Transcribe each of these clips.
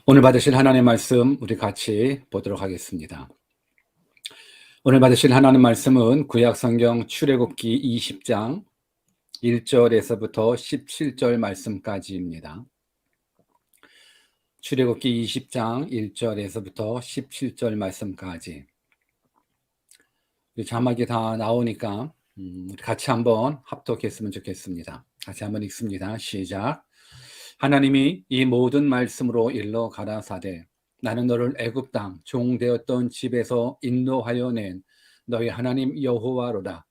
오늘 받으실 하나님의 말씀 우리 같이 보도록 하겠습니다. 오늘 받으실 하나님의 말씀은 구약성경 출애굽기 20장 1절에서부터 17절 말씀까지입니다. 출애굽기 20장 1절에서부터 17절 말씀까지. 자막이 다 나오니까 우리 같이 한번 합독했으면 좋겠습니다. 같이 한번 읽습니다. 시작. 하나님이 이 모든 말씀으로 일러 가라사대 나는 너를 애굽 땅 종되었던 집에서 인도하여 낸 너희 하나님 여호와로다.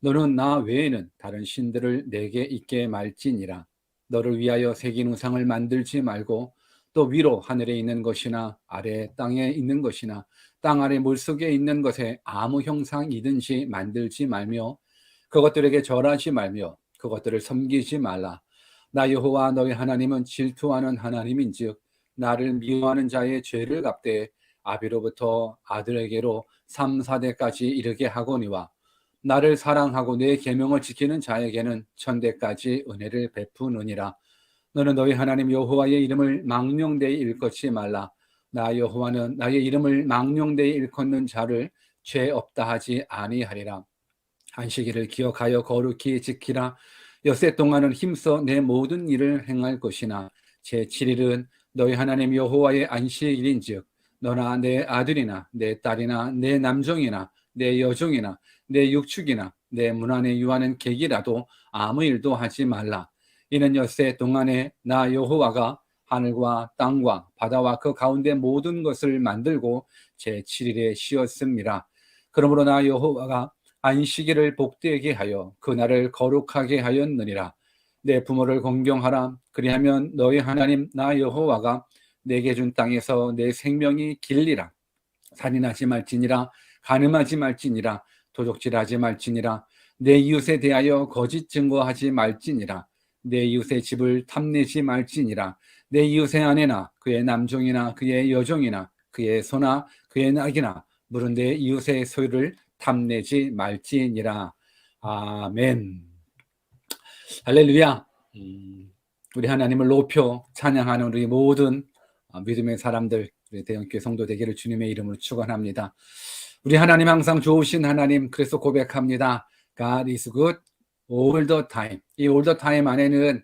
너는 나 외에는 다른 신들을 내게 있게 말지니라. 너를 위하여 새긴 우상을 만들지 말고 또 위로 하늘에 있는 것이나 아래 땅에 있는 것이나 땅 아래 물속에 있는 것에 아무 형상이든지 만들지 말며 그것들에게 절하지 말며 그것들을 섬기지 말라. 나 여호와 너희 하나님은 질투하는 하나님인즉 나를 미워하는 자의 죄를 갚되 아비로부터 아들에게로 3, 4대까지 이르게 하거니와 나를 사랑하고 내 계명을 지키는 자에게는 천대까지 은혜를 베푸느니라. 너는 너희 하나님 여호와의 이름을 망령되이 일컫지 말라. 나 여호와는 나의 이름을 망령되이 일컫는 자를 죄 없다 하지 아니하리라. 안식일을 기억하여 거룩히 지키라. 엿새 동안은 힘써 내 모든 일을 행할 것이나 제7일은 너희 하나님 여호와의 안식일인즉 너나 내 아들이나 내 딸이나 내 남종이나 내 여종이나 내 육축이나 내 문 안에 유하는 객이라도 아무 일도 하지 말라. 이는 엿새 동안에 나 여호와가 하늘과 땅과 바다와 그 가운데 모든 것을 만들고 제7일에 쉬었음이라. 그러므로 나 여호와가 안식일을 복되게 하여 그날을 거룩하게 하였느니라. 내 부모를 공경하라. 그리하면 너희 하나님 나 여호와가 내게 준 땅에서 내 생명이 길리라. 살인하지 말지니라. 간음하지 말지니라. 도적질하지 말지니라. 내 이웃에 대하여 거짓 증거하지 말지니라. 내 이웃의 집을 탐내지 말지니라. 내 이웃의 아내나 그의 남종이나 그의 여종이나 그의 소나 그의 낙이나 물은 내 이웃의 소유를 탐내지 말지니라. 아멘. 할렐루야. 우리 하나님을 높여 찬양하는 우리 모든 믿음의 사람들, 우리 대형교회 성도 되기를 주님의 이름으로 축원합니다. 우리 하나님 항상 좋으신 하나님, 그래서 고백합니다. God is good all the time. 이 all the time 안에는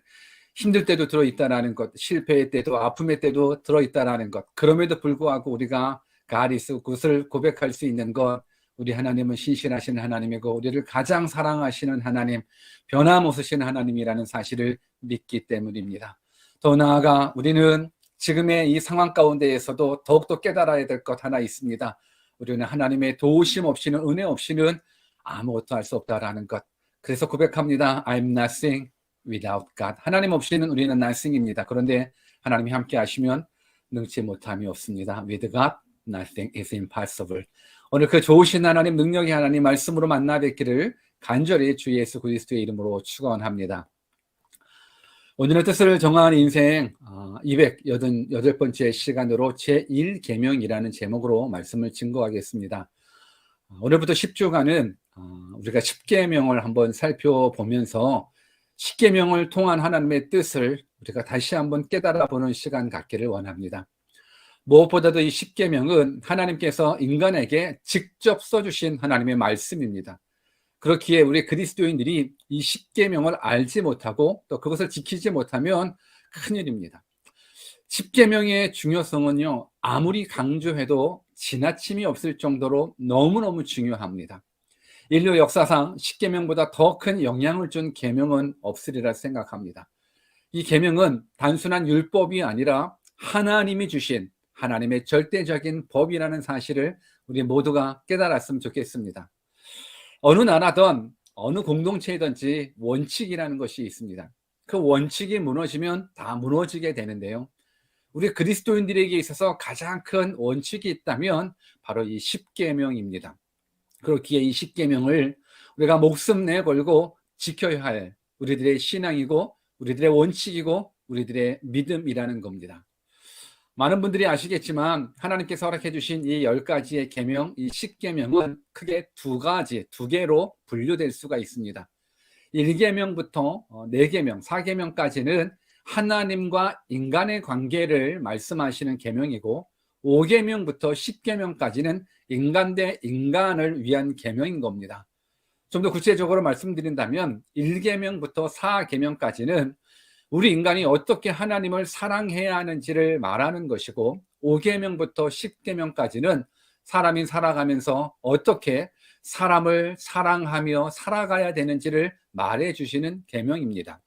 힘들 때도 들어있다라는 것, 실패의 때도 아픔의 때도 들어있다라는 것. 그럼에도 불구하고 우리가 God is good을 고백할 수 있는 것, 우리 하나님은 신실하신 하나님이고 우리를 가장 사랑하시는 하나님, 변함없으신 하나님이라는 사실을 믿기 때문입니다. 더 나아가 우리는 지금의 이 상황 가운데에서도 더욱더 깨달아야 될 것 하나 있습니다. 우리는 하나님의 도우심 없이는, 은혜 없이는 아무것도 할 수 없다라는 것. 그래서 고백합니다. I'm nothing without God. 하나님 없이는 우리는 nothing입니다. 그런데 하나님이 함께 하시면 능치 못함이 없습니다. With God, nothing is impossible. 오늘 그 좋으신 하나님, 능력의 하나님 말씀으로 만나 뵙기를 간절히 주 예수 그리스도의 이름으로 축원합니다. 오늘의 뜻을 정한 인생 288번째 시간으로 제1계명이라는 제목으로 말씀을 증거하겠습니다. 오늘부터 10주간은 우리가 10계명을 한번 살펴보면서 10계명을 통한 하나님의 뜻을 우리가 다시 한번 깨달아 보는 시간 갖기를 원합니다. 무엇보다도 이 10계명은 하나님께서 인간에게 직접 써주신 하나님의 말씀입니다. 그렇기에 우리 그리스도인들이 이 10계명을 알지 못하고 또 그것을 지키지 못하면 큰일입니다. 10계명의 중요성은요, 아무리 강조해도 지나침이 없을 정도로 너무너무 중요합니다. 인류 역사상 10계명보다 더 큰 영향을 준 계명은 없으리라 생각합니다. 이 계명은 단순한 율법이 아니라 하나님이 주신 하나님의 절대적인 법이라는 사실을 우리 모두가 깨달았으면 좋겠습니다. 어느 나라든 어느 공동체이든지 원칙이라는 것이 있습니다. 그 원칙이 무너지면 다 무너지게 되는데요. 우리 그리스도인들에게 있어서 가장 큰 원칙이 있다면 바로 이 10계명입니다. 그렇기에 이 10계명을 우리가 목숨 내걸고 지켜야 할 우리들의 신앙이고 우리들의 원칙이고 우리들의 믿음이라는 겁니다. 많은 분들이 아시겠지만 하나님께서 허락해 주신 이 10가지의 계명, 이 10계명은 크게 두 개로 분류될 수가 있습니다. 1계명부터 4계명, 4계명까지는 하나님과 인간의 관계를 말씀하시는 계명이고 5계명부터 10계명까지는 인간 대 인간을 위한 계명인 겁니다. 좀 더 구체적으로 말씀드린다면 1계명부터 4계명까지는 우리 인간이 어떻게 하나님을 사랑해야 하는지를 말하는 것이고 5계명부터 10계명까지는 사람이 살아가면서 어떻게 사람을 사랑하며 살아가야 되는지를 말해 주시는 계명입니다.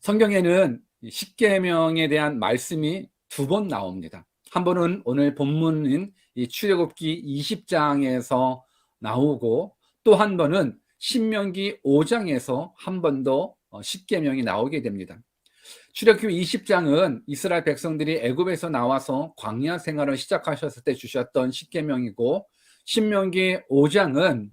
성경에는 10계명에 대한 말씀이 2번 나옵니다. 한 번은 오늘 본문인 이 출애굽기 20장에서 나오고 또 한 번은 신명기 5장에서 한 번 더 10계명이 나오게 됩니다. 출애굽기 20장은 이스라엘 백성들이 애굽에서 나와서 광야 생활을 시작하셨을 때 주셨던 10계명이고 신명기 5장은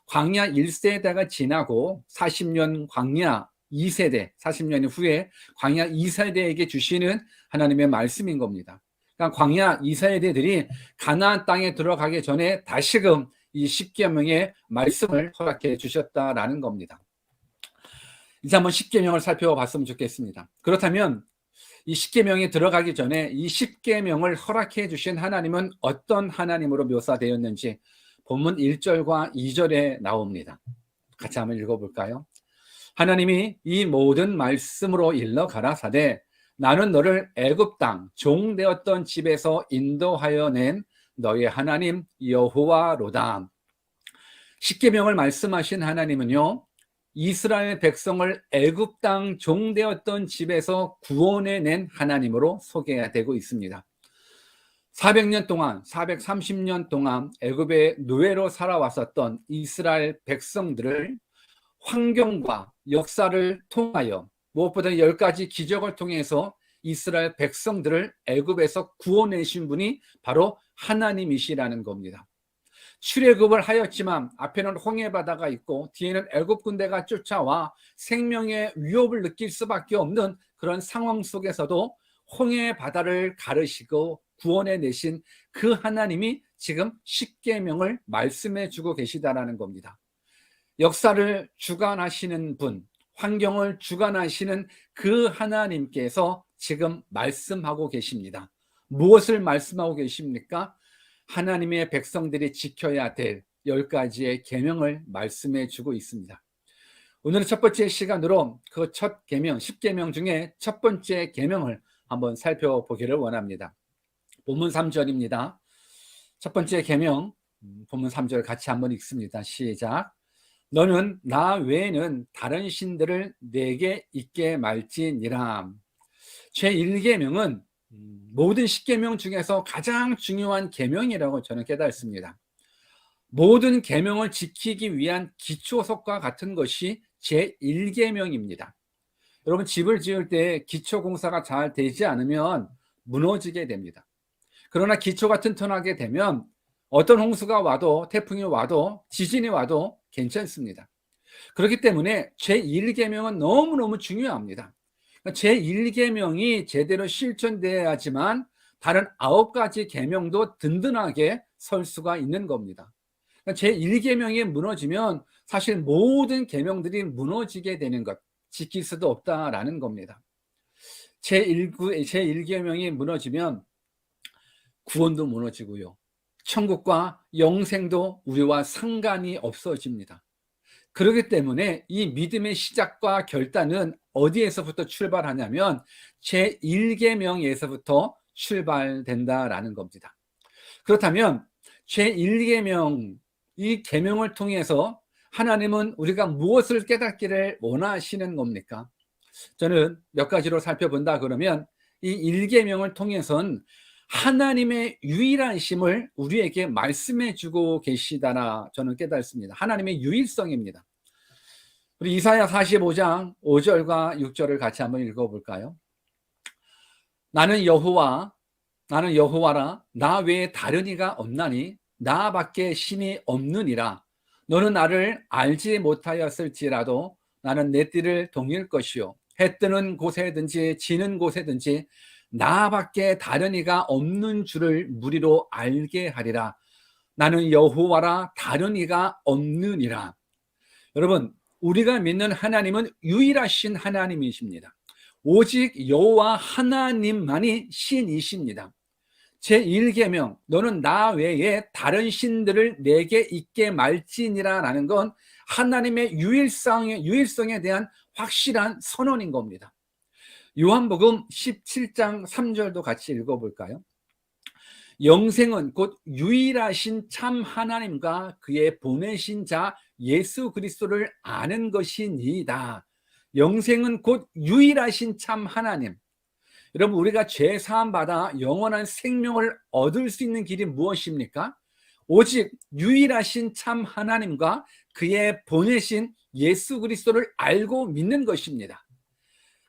광야 1세대가 지나고 40년 광야 2세대, 40년 후에 광야 2세대에게 주시는 하나님의 말씀인 겁니다. 그러니까 광야 2세대들이 가나안 땅에 들어가기 전에 다시금 이 10계명의 말씀을 허락해 주셨다라는 겁니다. 이제 한번 10계명을 살펴봤으면 좋겠습니다. 그렇다면 이 10계명에 들어가기 전에 이 10계명을 허락해 주신 하나님은 어떤 하나님으로 묘사되었는지 본문 1절과 2절에 나옵니다. 같이 한번 읽어볼까요? 하나님이 이 모든 말씀으로 일러 가라사대 나는 너를 애굽 땅 종되었던 집에서 인도하여 낸 너의 하나님 여호와로다. 10계명을 말씀하신 하나님은요, 이스라엘 백성을 애굽 땅 종되었던 집에서 구원해 낸 하나님으로 소개되고 있습니다. 400년 동안, 430년 동안 애굽의 노예로 살아왔었던 이스라엘 백성들을 환경과 역사를 통하여 무엇보다 10가지 기적을 통해서 이스라엘 백성들을 애굽에서 구원내신 분이 바로 하나님이시라는 겁니다. 출애굽을 하였지만 앞에는 홍해바다가 있고 뒤에는 애굽 군대가 쫓아와 생명의 위협을 느낄 수밖에 없는 그런 상황 속에서도 홍해바다를 가르시고 구원해내신 그 하나님이 지금 10계명을 말씀해 주고 계시다라는 겁니다. 역사를 주관하시는 분, 환경을 주관하시는 그 하나님께서 지금 말씀하고 계십니다. 무엇을 말씀하고 계십니까? 하나님의 백성들이 지켜야 될 10가지의 계명을 말씀해 주고 있습니다. 오늘은 첫 번째 시간으로 그 첫 계명, 10계명 중에 첫 번째 계명을 한번 살펴보기를 원합니다. 본문 3절입니다. 첫 번째 계명, 본문 3절 같이 한번 읽습니다. 시작. 너는 나 외에는 다른 신들을 내게 있게 말지니라. 제1계명은 모든 10계명 중에서 가장 중요한 계명이라고 저는 깨닫습니다. 모든 계명을 지키기 위한 기초석과 같은 것이 제1계명입니다. 여러분, 집을 지을 때 기초 공사가 잘 되지 않으면 무너지게 됩니다. 그러나 기초가 튼튼하게 되면 어떤 홍수가 와도, 태풍이 와도, 지진이 와도 괜찮습니다. 그렇기 때문에 제1계명은 너무너무 중요합니다. 제1계명이 제대로 실천되어야지만 다른 9가지 계명도 든든하게 설 수가 있는 겁니다. 제1계명이 무너지면 사실 모든 계명들이 무너지게 되는 것, 지킬 수도 없다라는 겁니다. 제1계명이 무너지면 구원도 무너지고요, 천국과 영생도 우리와 상관이 없어집니다. 그렇기 때문에 이 믿음의 시작과 결단은 어디에서부터 출발하냐면 제1계명에서부터 출발된다라는 겁니다. 그렇다면 제1계명, 이 계명을 통해서 하나님은 우리가 무엇을 깨닫기를 원하시는 겁니까? 저는 몇 가지로 살펴본다 그러면 이 1계명을 통해서는 하나님의 유일하심을 우리에게 말씀해 주고 계시다라 저는 깨닫습니다. 하나님의 유일성입니다. 우리 이사야 45장 5절과 6절을 같이 한번 읽어볼까요? 나는 여호와라. 나 외에 다른 이가 없나니 나밖에 신이 없느니라. 너는 나를 알지 못하였을지라도 나는 내 띠를 동일 것이요 해 뜨는 곳에든지 지는 곳에든지 나밖에 다른 이가 없는 줄을 무리로 알게 하리라. 나는 여호와라, 다른 이가 없느니라. 여러분, 우리가 믿는 하나님은 유일하신 하나님이십니다. 오직 여호와 하나님만이 신이십니다. 제1계명 너는 나 외에 다른 신들을 내게 있게 말지니라 라는 건 하나님의 유일성에 대한 확실한 선언인 겁니다. 요한복음 17장 3절도 같이 읽어볼까요? 영생은 곧 유일하신 참 하나님과 그의 보내신 자 예수 그리스도를 아는 것이니이다. 영생은 곧 유일하신 참 하나님. 여러분, 우리가 죄 사함 받아 영원한 생명을 얻을 수 있는 길이 무엇입니까? 오직 유일하신 참 하나님과 그의 보내신 예수 그리스도를 알고 믿는 것입니다.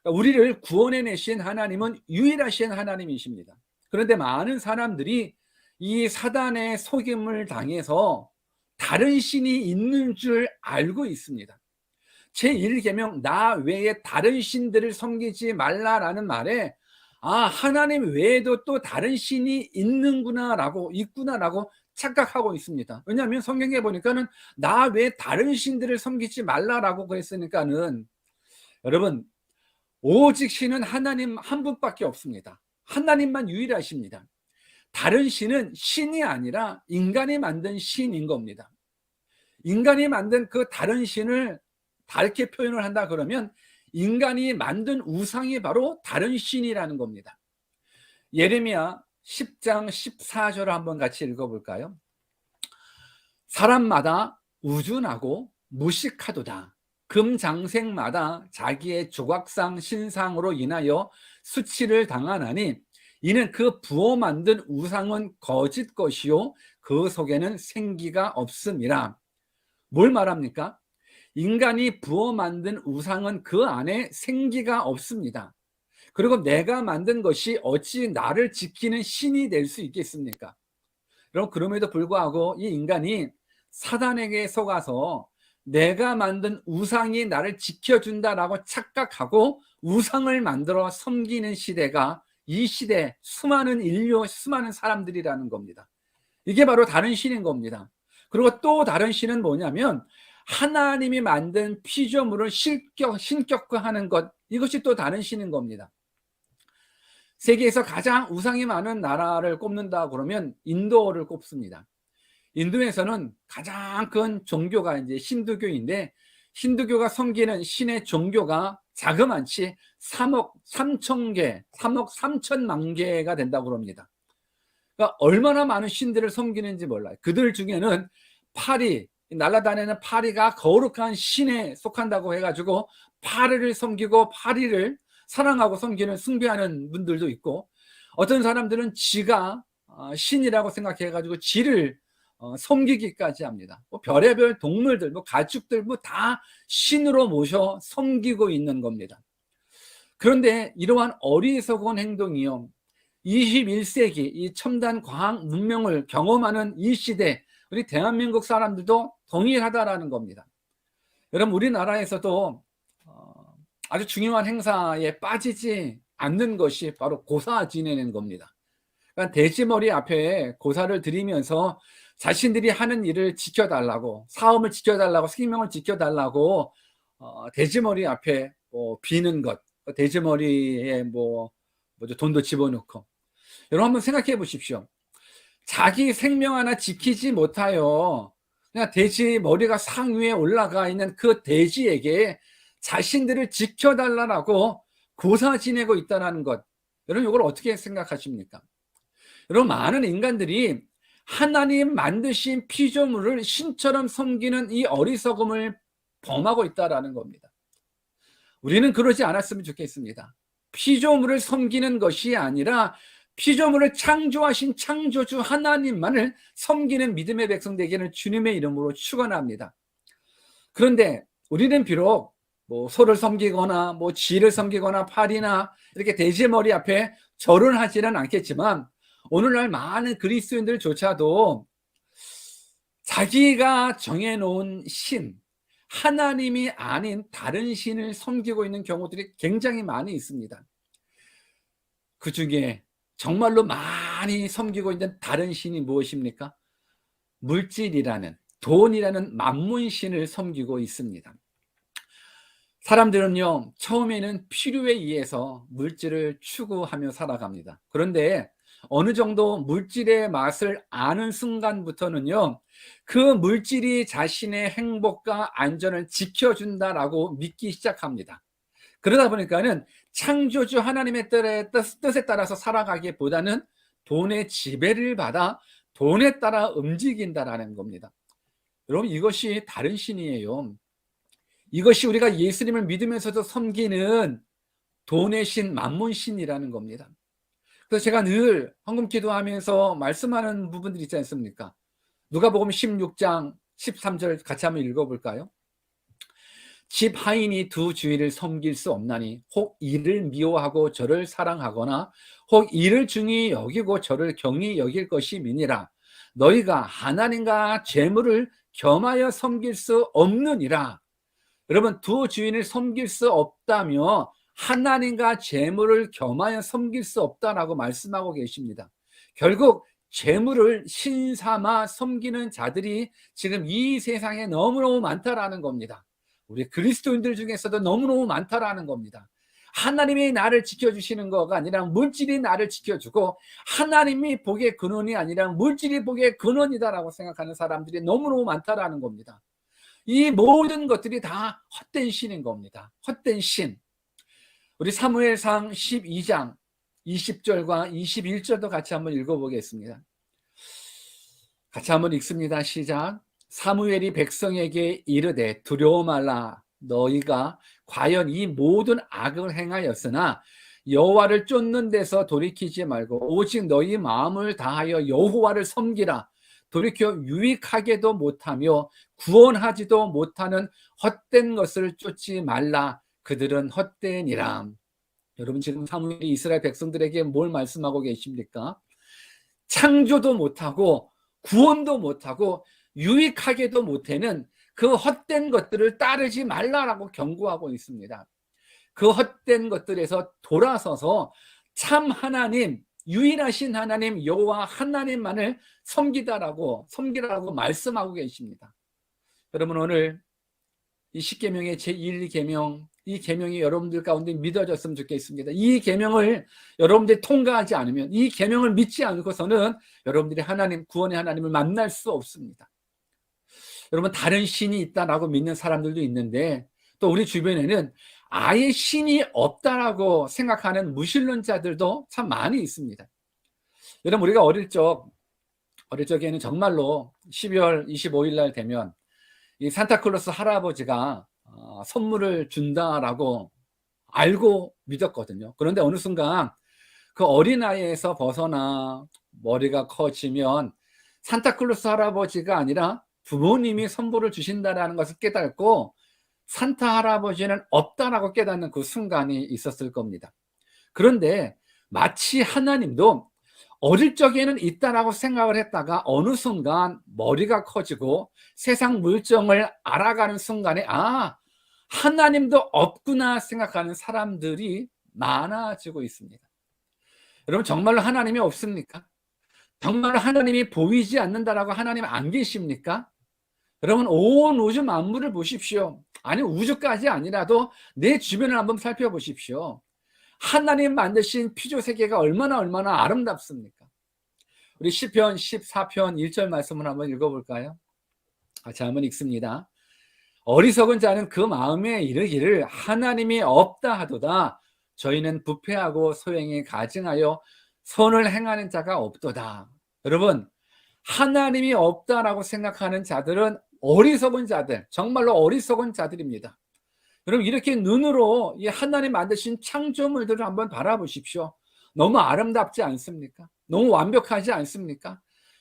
우리를 구원해 내신 하나님은 유일하신 하나님이십니다. 그런데 많은 사람들이 이 사단의 속임을 당해서 다른 신이 있는 줄 알고 있습니다. 제1계명 나 외에 다른 신들을 섬기지 말라라는 말에 하나님 외에도 또 다른 신이 있구나라고 착각하고 있습니다. 왜냐하면 성경에 보니까는 나 외에 다른 신들을 섬기지 말라라고 그랬으니까는, 여러분, 오직 신은 하나님 한 분밖에 없습니다. 하나님만 유일하십니다. 다른 신은 신이 아니라 인간이 만든 신인 겁니다. 인간이 만든 그 다른 신을 다르게 표현을 한다 그러면 인간이 만든 우상이 바로 다른 신이라는 겁니다. 예레미야 10장 14절을 한번 같이 읽어볼까요? 사람마다 우준하고 무식하도다. 금장색마다 자기의 조각상 신상으로 인하여 수치를 당하나니 이는 그 부어 만든 우상은 거짓 것이요 그 속에는 생기가 없음이라. 뭘 말합니까? 인간이 부어 만든 우상은 그 안에 생기가 없습니다. 그리고 내가 만든 것이 어찌 나를 지키는 신이 될 수 있겠습니까? 그럼에도 불구하고 이 인간이 사단에게 속아서 내가 만든 우상이 나를 지켜준다라고 착각하고 우상을 만들어 섬기는 시대가 이 시대 수많은 인류, 수많은 사람들이라는 겁니다. 이게 바로 다른 신인 겁니다. 그리고 또 다른 신은 뭐냐면 하나님이 만든 피조물을 신격화하는 것, 이것이 또 다른 신인 겁니다. 세계에서 가장 우상이 많은 나라를 꼽는다 그러면 인도를 꼽습니다. 인도에서는 가장 큰 종교가 이제 힌두교인데, 힌두교가 섬기는 신의 종교가 자그만치 3억 3천만 개가 된다고 합니다. 그러니까 얼마나 많은 신들을 섬기는지 몰라요. 그들 중에는 파리, 날아다니는 파리가 거룩한 신에 속한다고 해가지고 파리를 섬기고 파리를 사랑하고 섬기는 숭배하는 분들도 있고, 어떤 사람들은 지가 신이라고 생각해가지고 지를 섬기기까지 합니다. 별의별 동물들, 가축들 다 신으로 모셔 섬기고 있는 겁니다. 그런데 이러한 어리석은 행동이요, 21세기 이 첨단 과학 문명을 경험하는 이 시대, 우리 대한민국 사람들도 동일하다라는 겁니다. 여러분, 우리나라에서도 아주 중요한 행사에 빠지지 않는 것이 바로 고사 지내는 겁니다. 그러니까 돼지머리 앞에 고사를 드리면서 자신들이 하는 일을 지켜달라고, 사업을 지켜달라고, 생명을 지켜달라고 돼지머리 앞에 비는 것, 돼지머리에 돈도 집어넣고. 여러분 한번 생각해 보십시오. 자기 생명 하나 지키지 못하여 그냥 돼지 머리가 상 위에 올라가 있는 그 돼지에게 자신들을 지켜달라고 고사 지내고 있다는 것, 여러분 이걸 어떻게 생각하십니까? 여러분, 많은 인간들이 하나님 만드신 피조물을 신처럼 섬기는 이 어리석음을 범하고 있다는 겁니다. 우리는 그러지 않았으면 좋겠습니다. 피조물을 섬기는 것이 아니라 피조물을 창조하신 창조주 하나님만을 섬기는 믿음의 백성 되기를 주님의 이름으로 축원합니다. 그런데 우리는 비록 소를 섬기거나 쥐를 섬기거나 파리나 이렇게 돼지 머리 앞에 절을 하지는 않겠지만, 오늘날 많은 그리스도인들조차도 자기가 정해놓은 신, 하나님이 아닌 다른 신을 섬기고 있는 경우들이 굉장히 많이 있습니다. 그 중에 정말로 많이 섬기고 있는 다른 신이 무엇입니까? 물질이라는, 돈이라는 만문신을 섬기고 있습니다. 사람들은요, 처음에는 필요에 의해서 물질을 추구하며 살아갑니다. 그런데 어느 정도 물질의 맛을 아는 순간부터는요, 그 물질이 자신의 행복과 안전을 지켜준다라고 믿기 시작합니다. 그러다 보니까는 창조주 하나님의 뜻에 따라서 살아가기보다는 돈의 지배를 받아 돈에 따라 움직인다라는 겁니다. 여러분, 이것이 다른 신이에요. 이것이 우리가 예수님을 믿으면서도 섬기는 돈의 신, 만몬 신이라는 겁니다. 그래서 제가 늘 헌금 기도하면서 말씀하는 부분들이 있지 않습니까? 누가복음 16장 13절 같이 한번 읽어볼까요? 집 하인이 두 주인을 섬길 수 없나니 혹 이를 미워하고 저를 사랑하거나 혹 이를 중히 여기고 저를 경히 여길 것임이니라. 너희가 하나님과 재물을 겸하여 섬길 수 없느니라. 여러분, 두 주인을 섬길 수 없다며 하나님과 재물을 겸하여 섬길 수 없다라고 말씀하고 계십니다. 결국 재물을 신삼아 섬기는 자들이 지금 이 세상에 너무너무 많다라는 겁니다. 우리 그리스도인들 중에서도 너무너무 많다라는 겁니다. 하나님이 나를 지켜주시는 거가 아니라 물질이 나를 지켜주고, 하나님이 복의 근원이 아니라 물질이 복의 근원이다라고 생각하는 사람들이 너무너무 많다라는 겁니다. 이 모든 것들이 다 헛된 신인 겁니다. 헛된 신. 우리 사무엘상 12장 20절과 21절도 같이 한번 읽어보겠습니다. 같이 한번 읽습니다. 시작. 사무엘이 백성에게 이르되 두려워 말라. 너희가 과연 이 모든 악을 행하였으나 여호와를 쫓는 데서 돌이키지 말고 오직 너희 마음을 다하여 여호와를 섬기라. 돌이켜 유익하게도 못하며 구원하지도 못하는 헛된 것을 쫓지 말라. 그들은 헛되니라. 여러분, 지금 사무엘이 이스라엘 백성들에게 뭘 말씀하고 계십니까? 창조도 못하고 구원도 못하고 유익하게도 못하는 그 헛된 것들을 따르지 말라라고 경고하고 있습니다. 그 헛된 것들에서 돌아서서 참 하나님, 유일하신 하나님 여호와 하나님만을 섬기라고 말씀하고 계십니다. 여러분, 오늘 이 십계명의 제1계명, 이 계명이 여러분들 가운데 믿어졌으면 좋겠습니다. 이 계명을 여러분들이 통과하지 않으면, 이 계명을 믿지 않고서는 여러분들이 하나님, 구원의 하나님을 만날 수 없습니다. 여러분, 다른 신이 있다라고 믿는 사람들도 있는데, 또 우리 주변에는 아예 신이 없다라고 생각하는 무신론자들도 참 많이 있습니다. 여러분, 우리가 어릴 적에는 정말로 12월 25일 날 되면 이 산타클로스 할아버지가 선물을 준다라고 알고 믿었거든요. 그런데 어느 순간 그 어린아이에서 벗어나 머리가 커지면 산타클로스 할아버지가 아니라 부모님이 선물을 주신다라는 것을 깨닫고 산타 할아버지는 없다라고 깨닫는 그 순간이 있었을 겁니다. 그런데 마치 하나님도 어릴 적에는 있다라고 생각을 했다가 어느 순간 머리가 커지고 세상 물정을 알아가는 순간에 하나님도 없구나 생각하는 사람들이 많아지고 있습니다. 여러분, 정말로 하나님이 없습니까? 정말로 하나님이 보이지 않는다라고 하나님 안 계십니까? 여러분, 온 우주 만물을 보십시오. 아니, 우주까지 아니라도 내 주변을 한번 살펴보십시오. 하나님 만드신 피조 세계가 얼마나 아름답습니까? 우리 시편 14편 1절 말씀을 한번 읽어볼까요? 같이 한번 읽습니다. 어리석은 자는 그 마음에 이르기를 하나님이 없다 하도다. 저희는 부패하고 소행에 가증하여 선을 행하는 자가 없도다. 여러분, 하나님이 없다라고 생각하는 자들은 어리석은 자들, 정말로 어리석은 자들입니다. 여러분, 이렇게 눈으로 이 하나님 만드신 창조물들을 한번 바라보십시오. 너무 아름답지 않습니까? 너무 완벽하지 않습니까?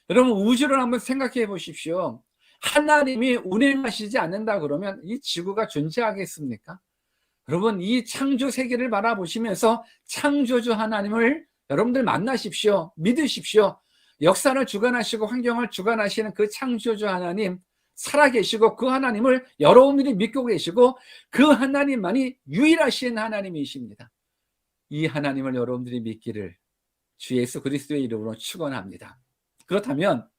여러분, 우주를 한번 생각해 보십시오. 하나님이 운행하시지 않는다 그러면 이 지구가 존재하겠습니까? 여러분, 이 창조 세계를 바라보시면서 창조주 하나님을 여러분들 만나십시오. 믿으십시오. 역사를 주관하시고 환경을 주관하시는 그 창조주 하나님 살아계시고, 그 하나님을 여러분들이 믿고 계시고, 그 하나님만이 유일하신 하나님이십니다. 이 하나님을 여러분들이 믿기를 주 예수 그리스도의 이름으로 축원합니다. 그렇다면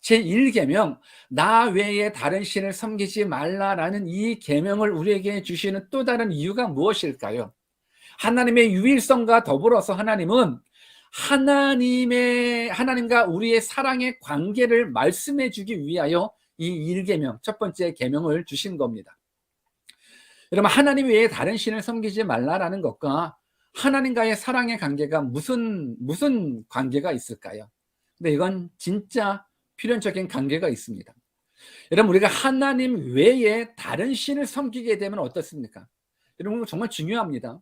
제1계명 나 외에 다른 신을 섬기지 말라라는 이 계명을 우리에게 주시는 또 다른 이유가 무엇일까요? 하나님의 유일성과 더불어서 하나님은 하나님과 우리의 사랑의 관계를 말씀해 주기 위하여 이 1계명, 첫 번째 계명을 주신 겁니다. 여러분, 하나님 외에 다른 신을 섬기지 말라라는 것과 하나님과의 사랑의 관계가 무슨 관계가 있을까요? 근데 이건 진짜 필연적인 관계가 있습니다. 여러분, 우리가 하나님 외에 다른 신을 섬기게 되면 어떻습니까? 여러분, 정말 중요합니다.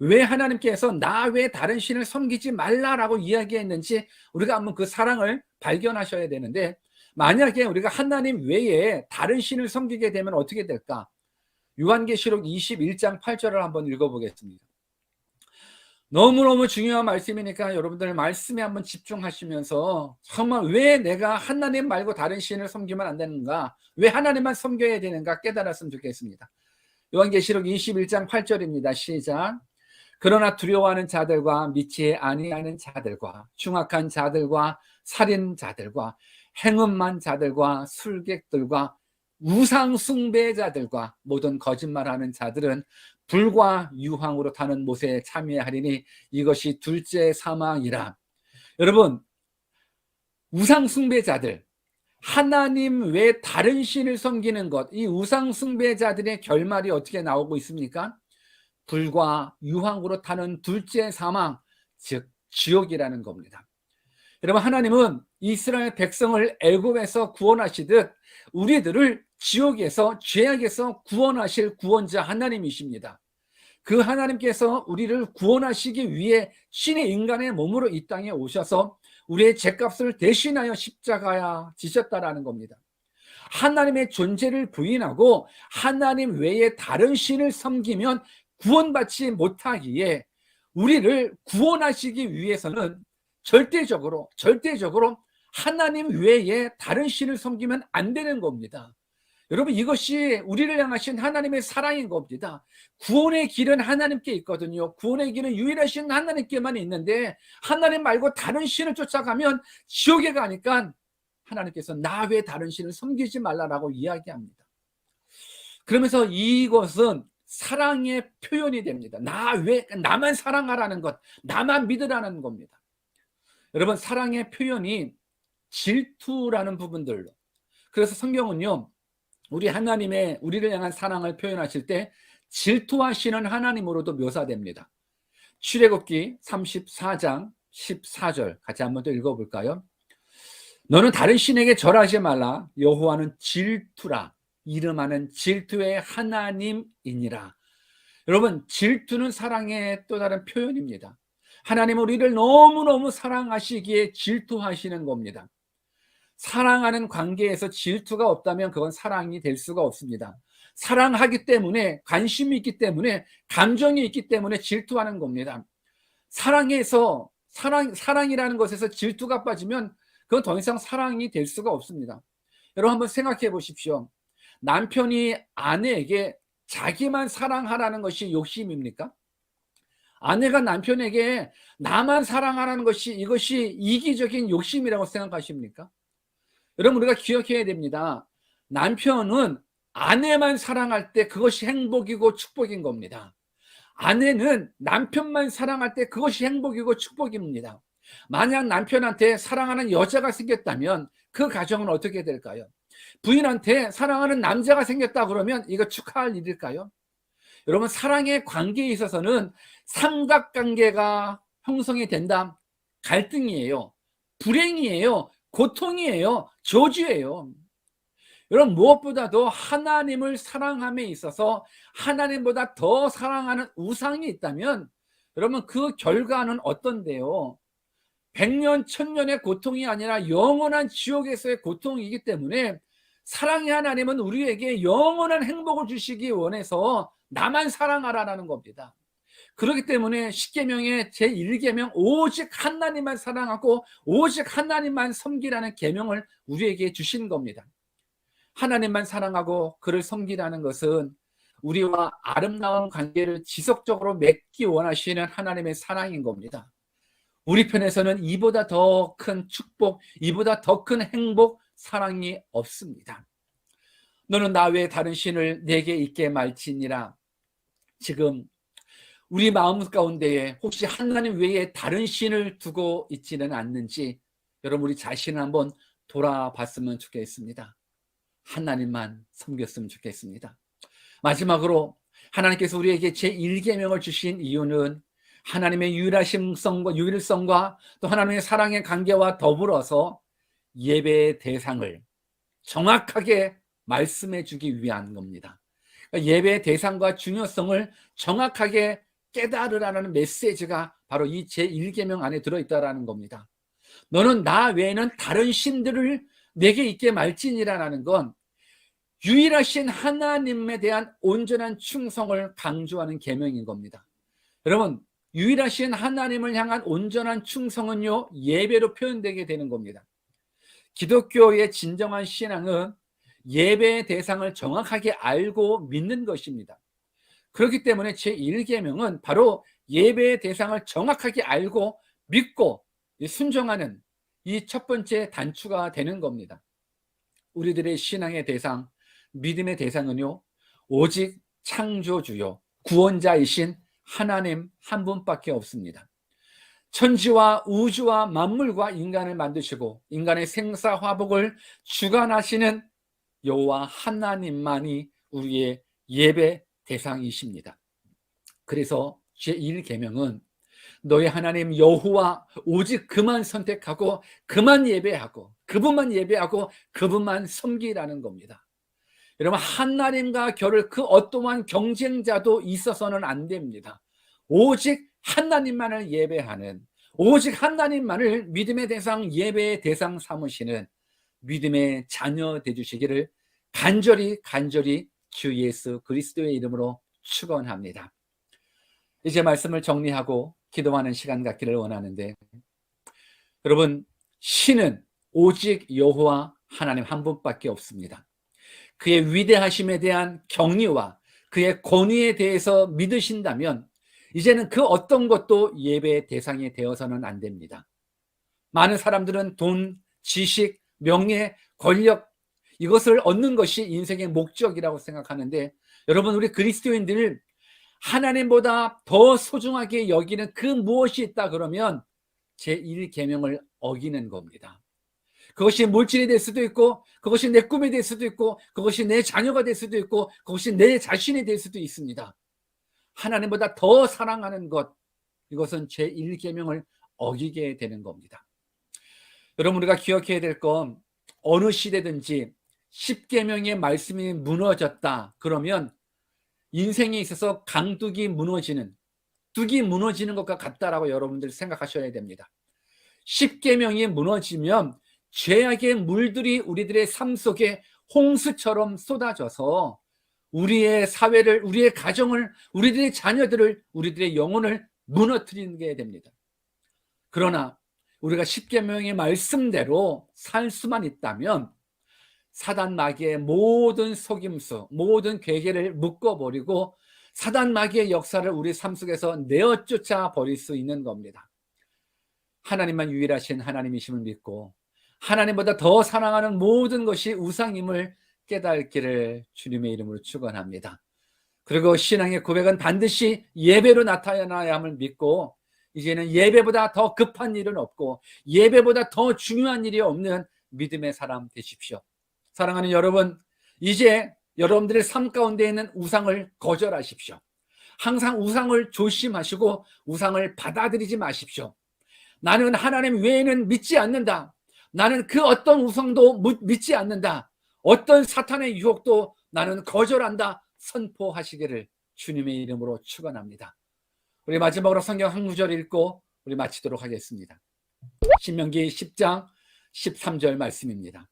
왜 하나님께서 나 외에 다른 신을 섬기지 말라라고 이야기했는지 우리가 한번 그 사랑을 발견하셔야 되는데, 만약에 우리가 하나님 외에 다른 신을 섬기게 되면 어떻게 될까? 요한계시록 21장 8절을 한번 읽어보겠습니다. 너무너무 중요한 말씀이니까 여러분들 말씀에 한번 집중하시면서 정말 왜 내가 하나님 말고 다른 신을 섬기면 안 되는가, 왜 하나님만 섬겨야 되는가 깨달았으면 좋겠습니다. 요한계시록 21장 8절입니다. 시작. 그러나 두려워하는 자들과 믿지 아니하는 자들과 흉악한 자들과 살인자들과 행음한 자들과 술객들과 우상 숭배자들과 모든 거짓말하는 자들은 불과 유황으로 타는 못에 참여하리니 이것이 둘째 사망이라. 여러분, 우상 숭배자들, 하나님 외 다른 신을 섬기는 것, 이 우상 숭배자들의 결말이 어떻게 나오고 있습니까? 불과 유황으로 타는 둘째 사망, 즉 지옥이라는 겁니다. 여러분, 하나님은 이스라엘 백성을 애굽에서 구원하시듯 우리들을 지옥에서, 죄악에서 구원하실 구원자 하나님이십니다. 그 하나님께서 우리를 구원하시기 위해 신의 인간의 몸으로 이 땅에 오셔서 우리의 죄값을 대신하여 십자가에 지셨다라는 겁니다. 하나님의 존재를 부인하고 하나님 외에 다른 신을 섬기면 구원받지 못하기에 우리를 구원하시기 위해서는 절대적으로 하나님 외에 다른 신을 섬기면 안 되는 겁니다. 여러분, 이것이 우리를 향하신 하나님의 사랑인 겁니다. 구원의 길은 하나님께 있거든요. 구원의 길은 유일하신 하나님께만 있는데 하나님 말고 다른 신을 쫓아가면 지옥에 가니까 하나님께서 나 외에 다른 신을 섬기지 말라라고 이야기합니다. 그러면서 이것은 사랑의 표현이 됩니다. 나만 사랑하라는 것, 나만 믿으라는 겁니다. 여러분, 사랑의 표현이 질투라는 부분들로, 그래서 성경은요, 우리를 향한 사랑을 표현하실 때 질투하시는 하나님으로도 묘사됩니다. 출애굽기 34장 14절 같이 한번 더 읽어볼까요? 너는 다른 신에게 절하지 말라. 여호와는 질투라. 이름하는 질투의 하나님이니라. 여러분, 질투는 사랑의 또 다른 표현입니다. 하나님은 우리를 너무너무 사랑하시기에 질투하시는 겁니다. 사랑하는 관계에서 질투가 없다면 그건 사랑이 될 수가 없습니다. 사랑하기 때문에, 관심이 있기 때문에, 감정이 있기 때문에 질투하는 겁니다. 사랑이라는 것에서 질투가 빠지면 그건 더 이상 사랑이 될 수가 없습니다. 여러분, 한번 생각해 보십시오. 남편이 아내에게 자기만 사랑하라는 것이 욕심입니까? 아내가 남편에게 나만 사랑하라는 것이, 이것이 이기적인 욕심이라고 생각하십니까? 여러분, 우리가 기억해야 됩니다. 남편은 아내만 사랑할 때 그것이 행복이고 축복인 겁니다. 아내는 남편만 사랑할 때 그것이 행복이고 축복입니다. 만약 남편한테 사랑하는 여자가 생겼다면 그 가정은 어떻게 될까요? 부인한테 사랑하는 남자가 생겼다 그러면 이거 축하할 일일까요? 여러분, 사랑의 관계에 있어서는 삼각관계가 형성이 된다. 갈등이에요. 불행이에요. 고통이에요. 저주예요. 여러분, 무엇보다도 하나님을 사랑함에 있어서 하나님보다 더 사랑하는 우상이 있다면 여러분, 그 결과는 어떤데요? 100년, 1000년의 고통이 아니라 영원한 지옥에서의 고통이기 때문에 사랑의 하나님은 우리에게 영원한 행복을 주시기 원해서 나만 사랑하라는 겁니다. 그렇기 때문에 십계명의 제1계명 오직 하나님만 사랑하고 오직 하나님만 섬기라는 계명을 우리에게 주신 겁니다. 하나님만 사랑하고 그를 섬기라는 것은 우리와 아름다운 관계를 지속적으로 맺기 원하시는 하나님의 사랑인 겁니다. 우리 편에서는 이보다 더 큰 축복, 이보다 더 큰 행복, 사랑이 없습니다. 너는 나 외에 다른 신을 내게 있게 말지니라. 지금 우리 마음 가운데에 혹시 하나님 외에 다른 신을 두고 있지는 않는지 여러분 우리 자신을 한번 돌아봤으면 좋겠습니다. 하나님만 섬겼으면 좋겠습니다. 마지막으로 하나님께서 우리에게 제1계명을 주신 이유는 하나님의 유일성과 또 하나님의 사랑의 관계와 더불어서 예배의 대상을 정확하게 말씀해 주기 위한 겁니다. 그러니까 예배의 대상과 중요성을 정확하게 깨달으라는 메시지가 바로 이 제1계명 안에 들어있다는 겁니다. 너는 나 외에는 다른 신들을 내게 있게 말지니라는 건 유일하신 하나님에 대한 온전한 충성을 강조하는 계명인 겁니다. 여러분, 유일하신 하나님을 향한 온전한 충성은요, 예배로 표현되게 되는 겁니다. 기독교의 진정한 신앙은 예배의 대상을 정확하게 알고 믿는 것입니다. 그렇기 때문에 제1계명은 바로 예배의 대상을 정확하게 알고 믿고 순종하는 이 첫 번째 단추가 되는 겁니다. 우리들의 신앙의 대상, 믿음의 대상은요, 오직 창조주요 구원자이신 하나님 한 분밖에 없습니다. 천지와 우주와 만물과 인간을 만드시고 인간의 생사화복을 주관하시는 여호와 하나님만이 우리의 예배 대상이십니다. 그래서 제1계명은 너의 하나님 여호와 오직 그만 선택하고 그만 예배하고 그분만 섬기라는 겁니다. 여러분, 하나님과 결을 그 어떠한 경쟁자도 있어서는 안 됩니다. 오직 하나님만을 예배하는, 오직 하나님만을 믿음의 대상, 예배의 대상 삼으시는 믿음의 자녀 되주시기를 간절히 주 예수 그리스도의 이름으로 축원합니다. 이제 말씀을 정리하고 기도하는 시간 갖기를 원하는데, 여러분, 신은 오직 여호와 하나님 한 분밖에 없습니다. 그의 위대하심에 대한 경리와 그의 권위에 대해서 믿으신다면 이제는 그 어떤 것도 예배의 대상이 되어서는 안 됩니다. 많은 사람들은 돈, 지식, 명예, 권력, 이것을 얻는 것이 인생의 목적이라고 생각하는데, 여러분, 우리 그리스도인들 하나님보다 더 소중하게 여기는 그 무엇이 있다 그러면 제1계명을 어기는 겁니다. 그것이 물질이 될 수도 있고, 그것이 내 꿈이 될 수도 있고, 그것이 내 자녀가 될 수도 있고, 그것이 내 자신이 될 수도 있습니다. 하나님보다 더 사랑하는 것, 이것은 제1계명을 어기게 되는 겁니다. 여러분, 우리가 기억해야 될 건 어느 시대든지 10계명의 말씀이 무너졌다 그러면 인생에 있어서 뚝이 무너지는 것과 같다라고 여러분들 생각하셔야 됩니다. 10계명이 무너지면 죄악의 물들이 우리들의 삶 속에 홍수처럼 쏟아져서 우리의 사회를, 우리의 가정을, 우리들의 자녀들을, 우리들의 영혼을 무너뜨리게 됩니다. 그러나 우리가 10계명의 말씀대로 살 수만 있다면 사단 마귀의 모든 속임수, 모든 괴계를 묶어버리고 사단 마귀의 역사를 우리 삶 속에서 내어쫓아 버릴 수 있는 겁니다. 하나님만 유일하신 하나님이심을 믿고 하나님보다 더 사랑하는 모든 것이 우상임을 깨닫기를 주님의 이름으로 축원합니다. 그리고 신앙의 고백은 반드시 예배로 나타나야 함을 믿고 이제는 예배보다 더 급한 일은 없고 예배보다 더 중요한 일이 없는 믿음의 사람 되십시오. 사랑하는 여러분, 이제 여러분들의 삶 가운데 있는 우상을 거절하십시오. 항상 우상을 조심하시고 우상을 받아들이지 마십시오. 나는 하나님 외에는 믿지 않는다. 나는 그 어떤 우상도 믿지 않는다. 어떤 사탄의 유혹도 나는 거절한다. 선포하시기를 주님의 이름으로 축원합니다. 우리 마지막으로 성경 한 구절 읽고 우리 마치도록 하겠습니다. 신명기 10장 13절 말씀입니다.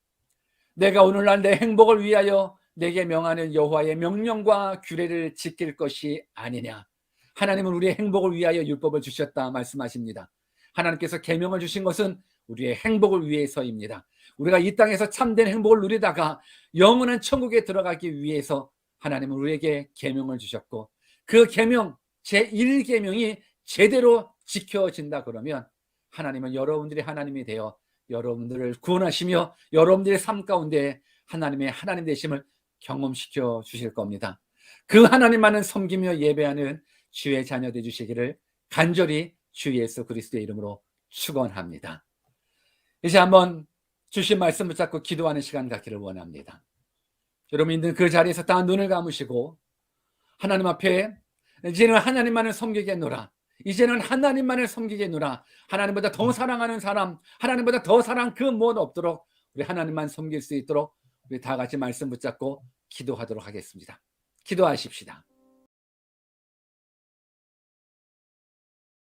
내가 오늘날 내 행복을 위하여 내게 명하는 여호와의 명령과 규례를 지킬 것이 아니냐. 하나님은 우리의 행복을 위하여 율법을 주셨다 말씀하십니다. 하나님께서 계명을 주신 것은 우리의 행복을 위해서입니다. 우리가 이 땅에서 참된 행복을 누리다가 영원한 천국에 들어가기 위해서 하나님은 우리에게 계명을 주셨고 그 계명 제1계명이 제대로 지켜진다 그러면 하나님은 여러분들이 하나님이 되어 여러분들을 구원하시며 여러분들의 삶 가운데 하나님의 하나님 되심을 경험시켜 주실 겁니다. 그 하나님만을 섬기며 예배하는 주의 자녀 되 주시기를 간절히 주 예수 그리스도의 이름으로 축원합니다. 이제 한번 주신 말씀 붙잡고 기도하는 시간 갖기를 원합니다. 여러분들 그 자리에서 다 눈을 감으시고 하나님 앞에 이제는 하나님만을 섬기겠노라. 이제는 하나님만을 섬기겠노라. 하나님보다 더 사랑하는 사람, 하나님보다 더 사랑 그 무엇 없도록 우리 하나님만 섬길 수 있도록 우리 다 같이 말씀 붙잡고 기도하도록 하겠습니다. 기도하십시다.